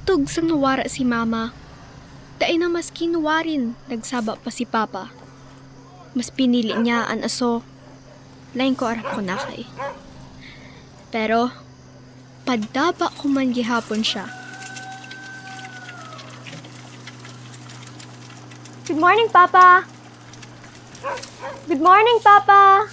Matug sang nawara si mama. Dahil na mas kinuwarin, nagsaba pa si papa. Mas pinili niya ang aso. Lain ko arap ko na kay. Pero, padaba ko man gihapon siya. Good morning, Papa! Good morning, Papa!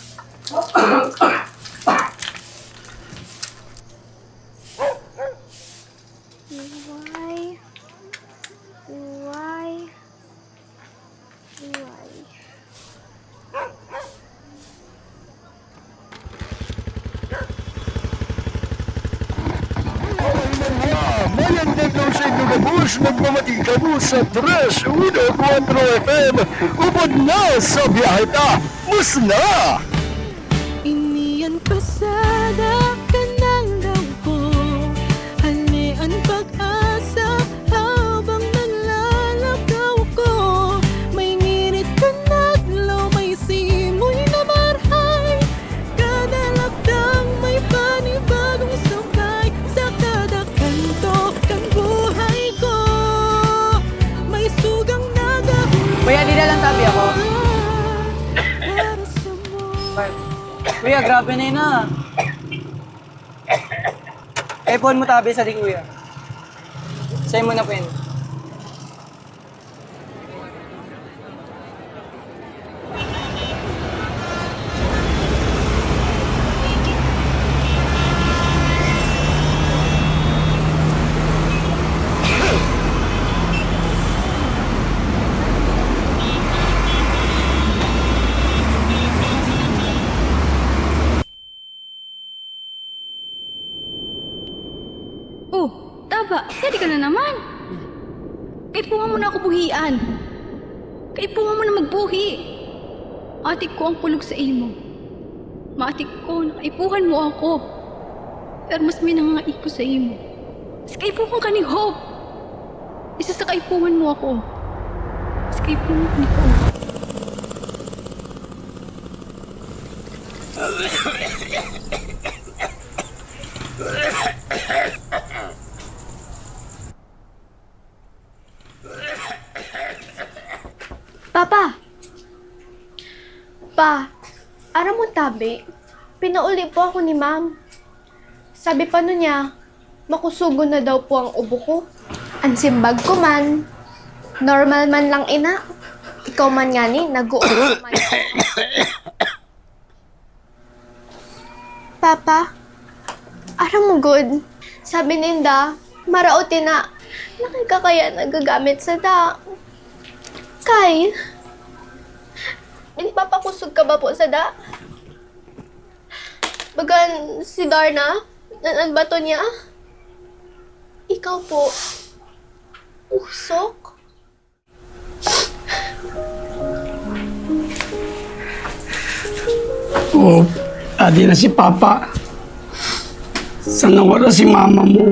Mayan dito sa inyong kabus, nagmamating kamo sa 3.4 FM. Upod na sa biyahe ta, mus na! Iniyan pasada ka ng daw ko. Halian pag-asa habang naglalagaw ko. May ngirit ka naglaw, may simoy na marhay. Kada lakdang may panibagong sukay. Sa kada kanto kang buhay ko. May sugang nagahulog. Kuya, di na lang tabi ako. Kuya, grabe na yun ah. Phone mo tabi sa di kuya. Sa'yo mo na po yun. Oh, taba, ready ka na naman. Kaipuhan mo na ako buhian. Kaipuhan mo na magbuhi. Atik ko ang kulog sa imo. Maatik ko, nakaipuhan mo ako. Pero mas may nangangaip ko sa imo. Mas kaipuhan ka ni Hope. Isa sa kaipuhan mo ako. Mas kaipuhan ka ni Hope. Papa! Pa, aram mo tabi, pinauli po ako ni ma'am. Sabi pa nun niya, makusugo na daw po ang ubo ko. Ang simbag ko man, normal man lang ina. Ikaw man nga ni, nag-uuro man. Papa, aram mo good. Sabi ninda, marauti na, nakikakaya nagagamit sa da. Kay, nagpapakusog ka ba po sa da? Bagan si Darna, nananbato niya? Ikaw po, usok? Oh, adi na si Papa. Sana wala si Mama mo.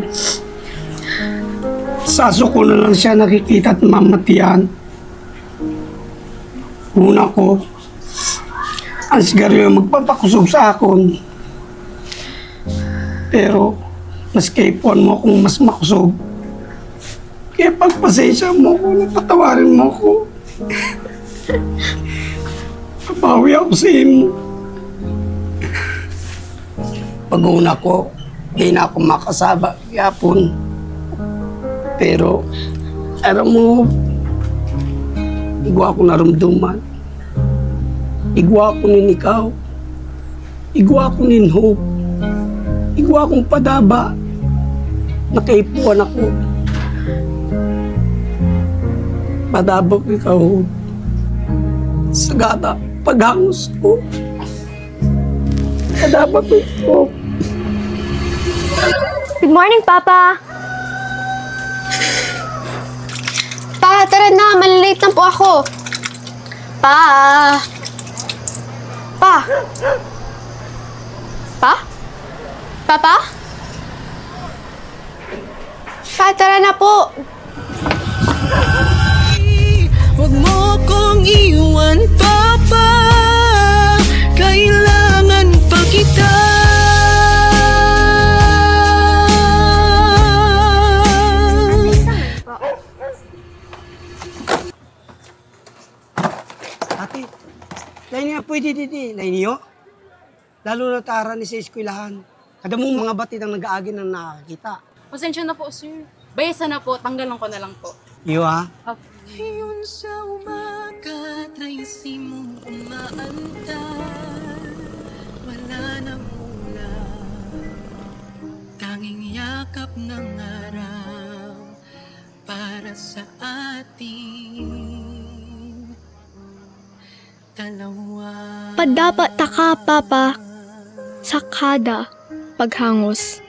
Saso ko na lang siya nakikita at mamatiyan. Una ko, ang sigarilyo magpapakusog sa akon. Pero, mas kaipuan mo akong mas makusog. Kaya pagpasensya mo ko, napatawarin mo ko. Papawi ako sa imo. Pag-una ko, di na ako makasaba yapon. Pero, alam mo, igwa ko naramdaman. Igwa ko nin ikaw. Igwa ko nin Hope. Igwa kong padaba. Nakaipuan ako. Padaba ko ikaw, Hope. Sagada, paghangos ko. Padaba ko ikaw. Good morning, Papa! Pa, tara na, malilate na po ako. Pa! Pa! Pa? Papa? Pa, tara na po. Huwag mo kong iwan, Papa. Kailangan pa kita. pwede didi, na inyo. Lalo na tara ni sa eskwelahan. Kada mong mga batid ang nag-aagin ang nakakita. Pasensya na po, sir. Bayasa na po, tanggalan ko na lang po. Iyo ha? Ngayon sa umaga, tracy mong umaandar. Wala nang ulan, tanging yakap ng araw para sa ating dalawa. Padapa ta ka, Papa, sa kada paghangos.